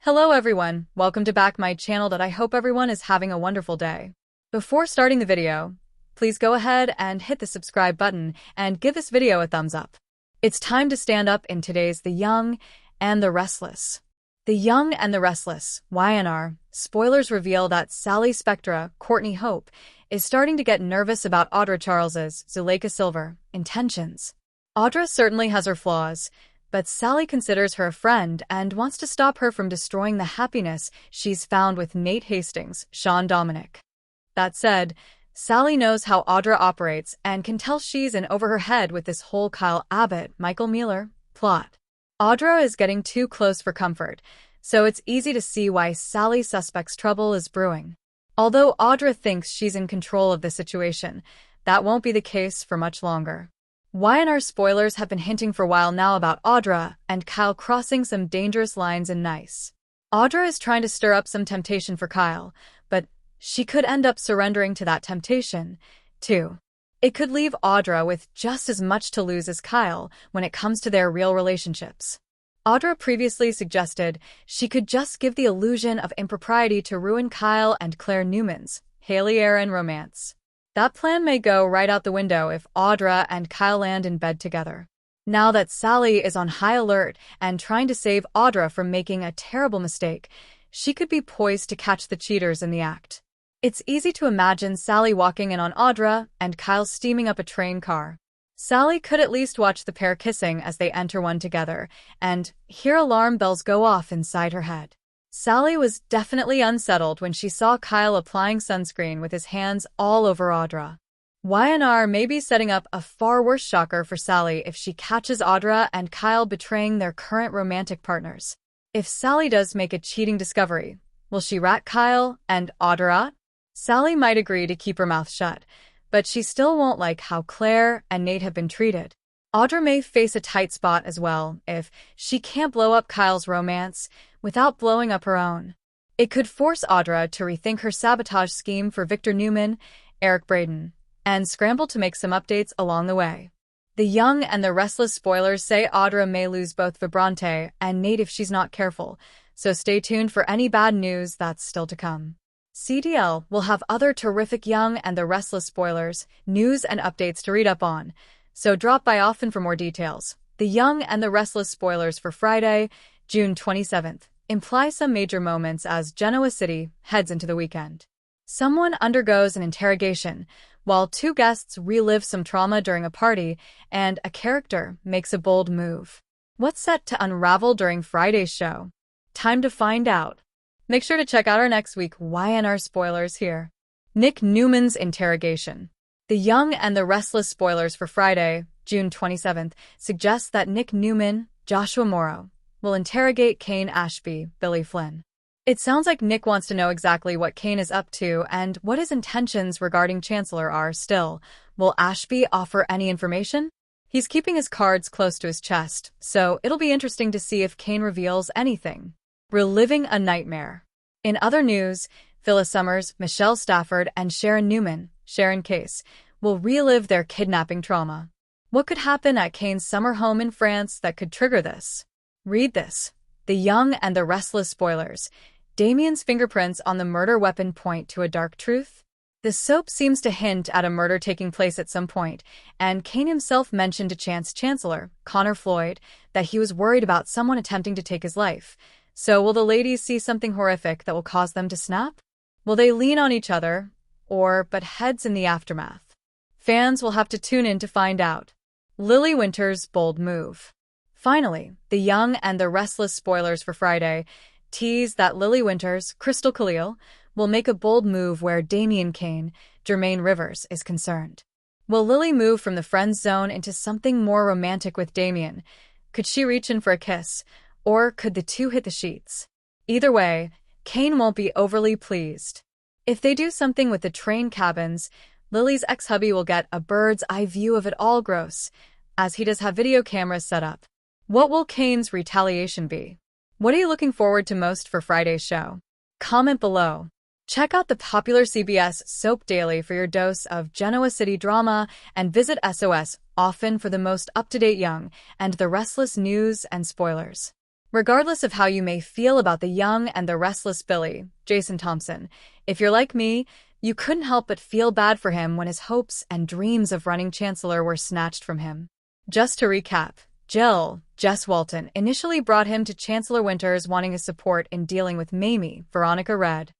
Hello everyone, welcome to back my channel that I hope everyone is having a wonderful day. Before starting the video, please go ahead and hit the subscribe button and give this video a thumbs up. It's time to stand up in today's The Young and the Restless. The Young and the Restless, YNR, spoilers reveal that Sally Spectra, Courtney Hope, is starting to get nervous about Audra Charles's, Zuleika Silver, intentions. Audra certainly has her flaws, but Sally considers her a friend and wants to stop her from destroying the happiness she's found with Nate Hastings, Sean Dominic. That said, Sally knows how Audra operates and can tell she's in over her head with this whole Kyle Abbott, Michael Mueller plot. Audra is getting too close for comfort, so it's easy to see why Sally suspects trouble is brewing. Although Audra thinks she's in control of the situation, that won't be the case for much longer. YNR spoilers have been hinting for a while now about Audra and Kyle crossing some dangerous lines in Nice. Audra is trying to stir up some temptation for Kyle, but she could end up surrendering to that temptation, too. It could leave Audra with just as much to lose as Kyle when it comes to their real relationships. Audra previously suggested she could just give the illusion of impropriety to ruin Kyle and Claire Newman's, Haley Aaron romance. That plan may go right out the window if Audra and Kyle land in bed together. Now that Sally is on high alert and trying to save Audra from making a terrible mistake, she could be poised to catch the cheaters in the act. It's easy to imagine Sally walking in on Audra and Kyle steaming up a train car. Sally could at least watch the pair kissing as they enter one together and hear alarm bells go off inside her head. Sally was definitely unsettled when she saw Kyle applying sunscreen with his hands all over Audra. YNR may be setting up a far worse shocker for Sally if she catches Audra and Kyle betraying their current romantic partners. If Sally does make a cheating discovery, will she rat Kyle and Audra out? Sally might agree to keep her mouth shut, but she still won't like how Claire and Nate have been treated. Audra may face a tight spot as well if she can't blow up Kyle's romance without blowing up her own. It could force Audra to rethink her sabotage scheme for Victor Newman, Eric Braeden, and scramble to make some updates along the way. The Young and the Restless spoilers say Audra may lose both Vibrante and Nate if she's not careful, so stay tuned for any bad news that's still to come. CDL will have other terrific Young and the Restless spoilers, news and updates to read up on, so drop by often for more details. The Young and the Restless spoilers for Friday, June 27th, imply some major moments as Genoa City heads into the weekend. Someone undergoes an interrogation, while two guests relive some trauma during a party, and a character makes a bold move. What's set to unravel during Friday's show? Time to find out. Make sure to check out our next week YNR spoilers here. Nick Newman's interrogation. The Young and the Restless spoilers for Friday, June 27th, suggest that Nick Newman, Joshua Morrow, will interrogate Kane Ashby, Billy Flynn. It sounds like Nick wants to know exactly what Kane is up to and what his intentions regarding Chancellor are still. Will Ashby offer any information? He's keeping his cards close to his chest, so it'll be interesting to see if Kane reveals anything. Reliving a nightmare. In other news, Phyllis Summers, Michelle Stafford, and Sharon Newman, Sharon Case, will relive their kidnapping trauma. What could happen at Kane's summer home in France that could trigger this? Read this. The Young and the Restless spoilers. Damien's fingerprints on the murder weapon point to a dark truth? The soap seems to hint at a murder taking place at some point, and Kane himself mentioned to Chance Chancellor, Connor Floyd, that he was worried about someone attempting to take his life. So will the ladies see something horrific that will cause them to snap? Will they lean on each other, or butt heads in the aftermath? Fans will have to tune in to find out. Lily Winter's bold move. Finally, The Young and the Restless spoilers for Friday tease that Lily Winters, Crystal Khalil, will make a bold move where Damien Kane, Jermaine Rivers, is concerned. Will Lily move from the friend zone into something more romantic with Damien? Could she reach in for a kiss? Or could the two hit the sheets? Either way, Kane won't be overly pleased. If they do something with the train cabins, Lily's ex-hubby will get a bird's-eye view of it all gross, as he does have video cameras set up. What will Kane's retaliation be? What are you looking forward to most for Friday's show? Comment below. Check out the popular CBS Soap Daily for your dose of Genoa City drama and visit SOS often for the most up-to-date Young and the Restless news and spoilers. Regardless of how you may feel about the young and the restless Billy, Jason Thompson, if you're like me, you couldn't help but feel bad for him when his hopes and dreams of running Chancellor were snatched from him. Just to recap, Jess Walton, initially brought him to Chancellor Winters wanting his support in dealing with Mamie, Veronica Red.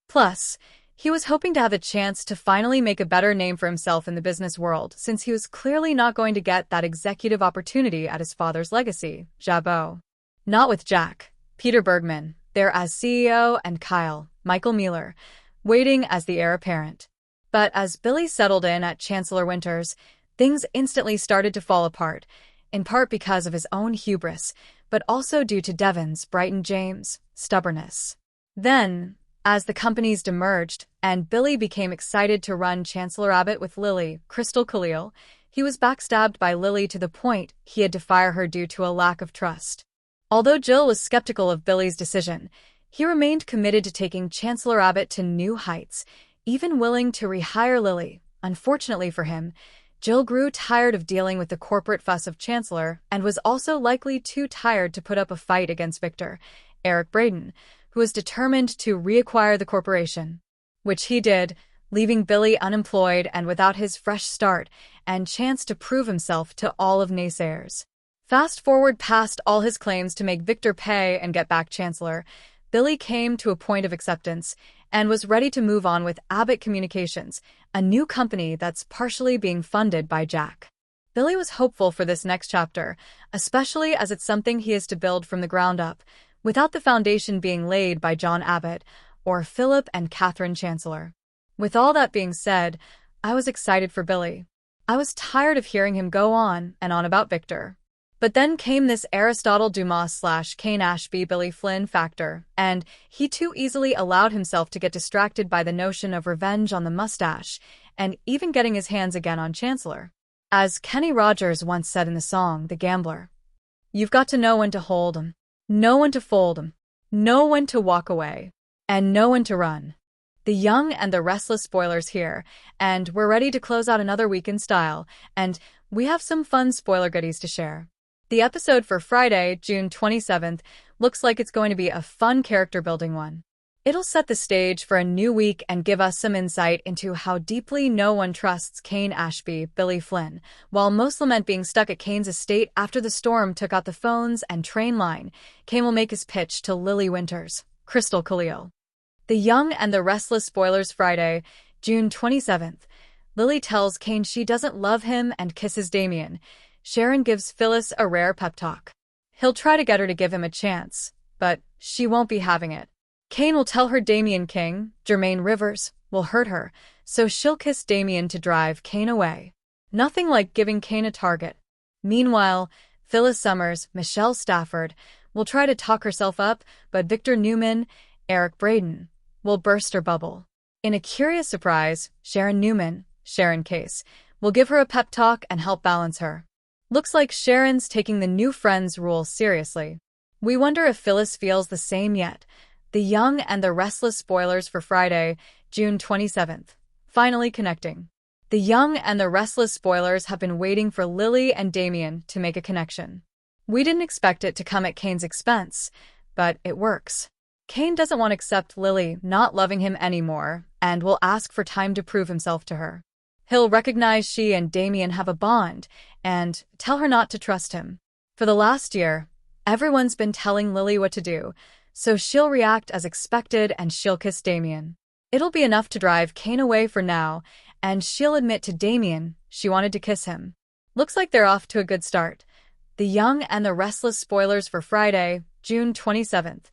Plus, he was hoping to have a chance to finally make a better name for himself in the business world, since he was clearly not going to get that executive opportunity at his father's legacy, Jabot. Not with Jack, Peter Bergman, there as CEO, and Kyle, Michael Mueller, waiting as the heir apparent. But as Billy settled in at Chancellor Winters, things instantly started to fall apart, in part because of his own hubris, but also due to Devon's, Brighton James, stubbornness. Then, as the companies demerged, and Billy became excited to run Chancellor Abbott with Lily, Crystal Khalil, he was backstabbed by Lily to the point he had to fire her due to a lack of trust. Although Jill was skeptical of Billy's decision, he remained committed to taking Chancellor Abbott to new heights, even willing to rehire Lily. Unfortunately for him, Jill grew tired of dealing with the corporate fuss of Chancellor and was also likely too tired to put up a fight against Victor, Eric Braden, who was determined to reacquire the corporation. Which he did, leaving Billy unemployed and without his fresh start and chance to prove himself to all of naysayers. Fast forward past all his claims to make Victor pay and get back Chancellor, Billy came to a point of acceptance and was ready to move on with Abbott Communications, a new company that's partially being funded by Jack. Billy was hopeful for this next chapter, especially as it's something he is to build from the ground up, without the foundation being laid by John Abbott or Philip and Catherine Chancellor. With all that being said, I was excited for Billy. I was tired of hearing him go on and on about Victor. But then came this Aristotle Dumas/Kane Ashby Billy Flynn factor, and he too easily allowed himself to get distracted by the notion of revenge on the mustache, and even getting his hands again on Chancellor. As Kenny Rogers once said in the song The Gambler, "You've got to know when to hold 'em, know when to fold 'em, know when to walk away, and know when to run." The young and the restless spoilers here, and we're ready to close out another week in style, and we have some fun spoiler goodies to share. The episode for Friday, June 27th, looks like it's going to be a fun character-building one. It'll set the stage for a new week and give us some insight into how deeply no one trusts Kane Ashby, Billy Flynn, while most lament being stuck at Kane's estate after the storm took out the phones and train line. Kane will make his pitch to Lily Winters, Crystal Khalil. The young and the restless spoilers Friday, June 27th. Lily tells Kane she doesn't love him and kisses Damien. Sharon gives Phyllis a rare pep talk. He'll try to get her to give him a chance, but she won't be having it. Kane will tell her Damien King, Jermaine Rivers, will hurt her, so she'll kiss Damien to drive Kane away. Nothing like giving Kane a target. Meanwhile, Phyllis Summers, Michelle Stafford, will try to talk herself up, but Victor Newman, Eric Braden, will burst her bubble. In a curious surprise, Sharon Newman, Sharon Case, will give her a pep talk and help balance her. Looks like Sharon's taking the new friends rule seriously. We wonder if Phyllis feels the same yet. The young and the restless spoilers for Friday, June 27th. Finally connecting. The young and the restless spoilers have been waiting for Lily and Damien to make a connection. We didn't expect it to come at Kane's expense, but it works. Kane doesn't want to accept Lily not loving him anymore and will ask for time to prove himself to her. He'll recognize she and Damien have a bond and tell her not to trust him. For the last year, everyone's been telling Lily what to do, so she'll react as expected and she'll kiss Damien. It'll be enough to drive Kane away for now, and she'll admit to Damien she wanted to kiss him. Looks like they're off to a good start. The young and the restless spoilers for Friday, June 27th.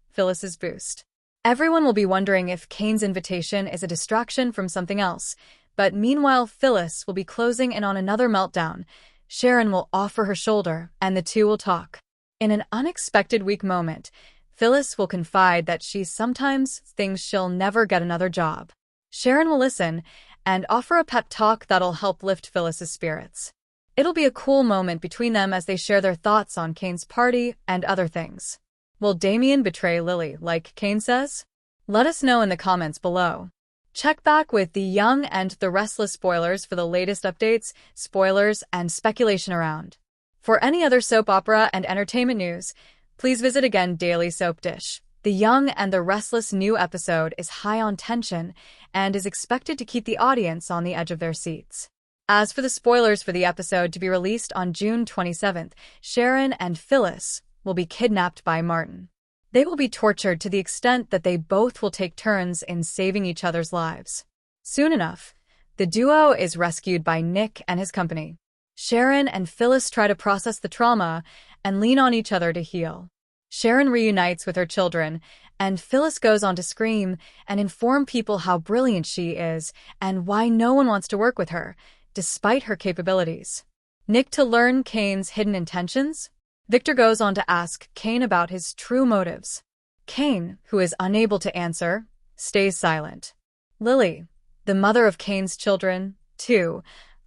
Phyllis's boost. Everyone will be wondering if Kane's invitation is a distraction from something else. But meanwhile, Phyllis will be closing in on another meltdown. Sharon will offer her shoulder, and the two will talk. In an unexpected weak moment, Phyllis will confide that she sometimes thinks she'll never get another job. Sharon will listen and offer a pep talk that'll help lift Phyllis's spirits. It'll be a cool moment between them as they share their thoughts on Kane's party and other things. Will Damien betray Lily like Kane says? Let us know in the comments below. Check back with the young and the restless spoilers for the latest updates, spoilers, and speculation around. For any other soap opera and entertainment news, Please visit again Daily Soap Dish. The Young and the Restless new episode is high on tension and is expected to keep the audience on the edge of their seats. As for the spoilers for the episode to be released on June 27th, Sharon and Phyllis will be kidnapped by Martin. They will be tortured to the extent that they both will take turns in saving each other's lives. Soon enough, the duo is rescued by Nick and his company. Sharon and Phyllis try to process the trauma and lean on each other to heal. Sharon reunites with her children, and Phyllis goes on to scream and inform people how brilliant she is and why no one wants to work with her, despite her capabilities. Nick to learn Kane's hidden intentions? Victor goes on to ask Kane about his true motives. Kane, who is unable to answer, stays silent. Lily, the mother of Kane's children, too,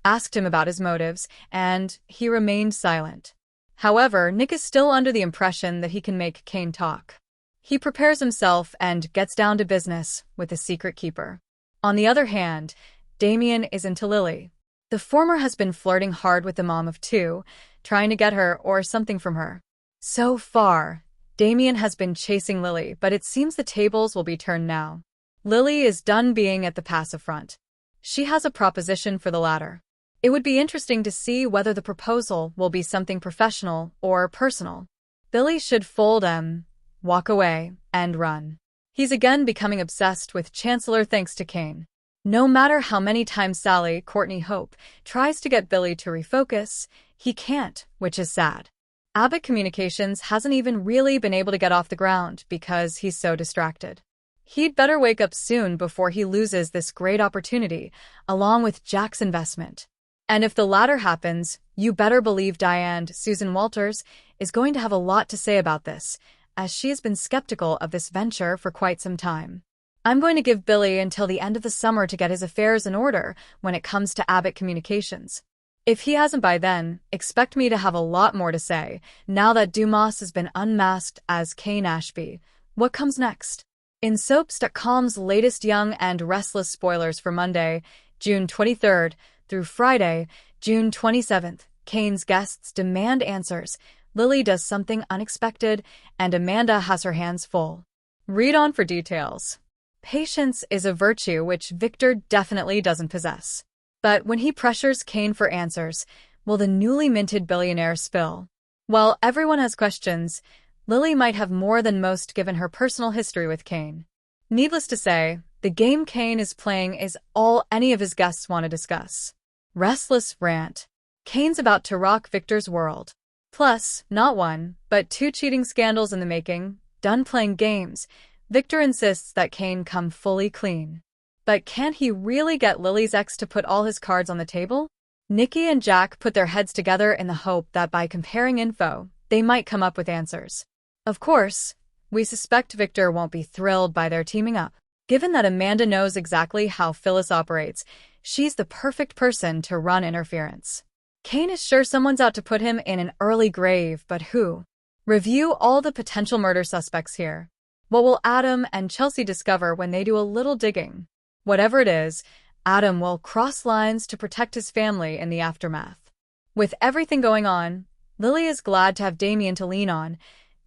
asked him about his motives, and he remained silent. However, Nick is still under the impression that he can make Kane talk. He prepares himself and gets down to business with the secret keeper. On the other hand, Damien is into Lily. The former has been flirting hard with the mom of two, trying to get her or something from her. So far, Damien has been chasing Lily, but it seems the tables will be turned now. Lily is done being at the passive front. She has a proposition for the latter. It would be interesting to see whether the proposal will be something professional or personal. Billy should fold walk away, and run. He's again becoming obsessed with Chancellor thanks to Kane. No matter how many times Sally, Courtney Hope, tries to get Billy to refocus, he can't, which is sad. Abbott Communications hasn't even really been able to get off the ground because he's so distracted. He'd better wake up soon before he loses this great opportunity, along with Jack's investment. And if the latter happens, you better believe Diane, Susan Walters, is going to have a lot to say about this, as she has been skeptical of this venture for quite some time. I'm going to give Billy until the end of the summer to get his affairs in order when it comes to Abbott Communications. If he hasn't by then, expect me to have a lot more to say, now that Dumas has been unmasked as Kane Ashby. What comes next? In Soaps.com's latest Young and Restless spoilers for Monday, June 23rd, through Friday, June 27th, Kane's guests demand answers, Lily does something unexpected, and Amanda has her hands full. Read on for details. Patience is a virtue which Victor definitely doesn't possess. But when he pressures Kane for answers, will the newly minted billionaire spill? While everyone has questions, Lily might have more than most given her personal history with Kane. Needless to say, the game Kane is playing is all any of his guests want to discuss. Restless rant. Kane's about to rock Victor's world. Plus, not one, but two cheating scandals in the making. Done playing games, Victor insists that Kane come fully clean. But can he really get Lily's ex to put all his cards on the table? Nikki and Jack put their heads together in the hope that by comparing info, they might come up with answers. Of course, we suspect Victor won't be thrilled by their teaming up. Given that Amanda knows exactly how Phyllis operates, she's the perfect person to run interference. Kane is sure someone's out to put him in an early grave, but who? Review all the potential murder suspects here. What will Adam and Chelsea discover when they do a little digging? Whatever it is, Adam will cross lines to protect his family in the aftermath. With everything going on, Lily is glad to have Damien to lean on.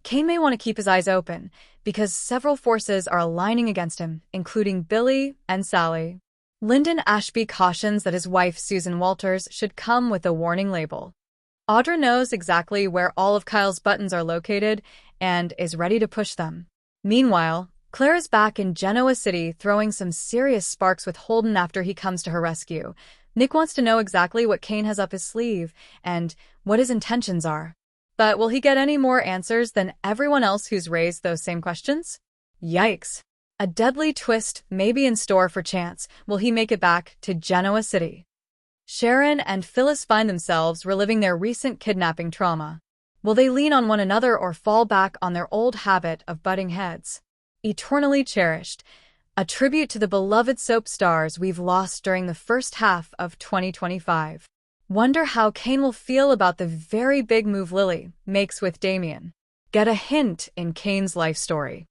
Kane may want to keep his eyes open, because several forces are aligning against him, including Billy and Sally. Lyndon Ashby cautions that his wife Susan Walters should come with a warning label. Audra knows exactly where all of Kyle's buttons are located and is ready to push them. Meanwhile, Claire is back in Genoa City throwing some serious sparks with Holden after he comes to her rescue. Nick wants to know exactly what Kane has up his sleeve and what his intentions are. But will he get any more answers than everyone else who's raised those same questions? Yikes. A deadly twist may be in store for Chance. Will he make it back to Genoa City? Sharon and Phyllis find themselves reliving their recent kidnapping trauma. Will they lean on one another or fall back on their old habit of butting heads? Eternally Cherished, a tribute to the beloved soap stars we've lost during the first half of 2025. Wonder how Kane will feel about the very big move Lily makes with Damien. Get a hint in Kane's life story.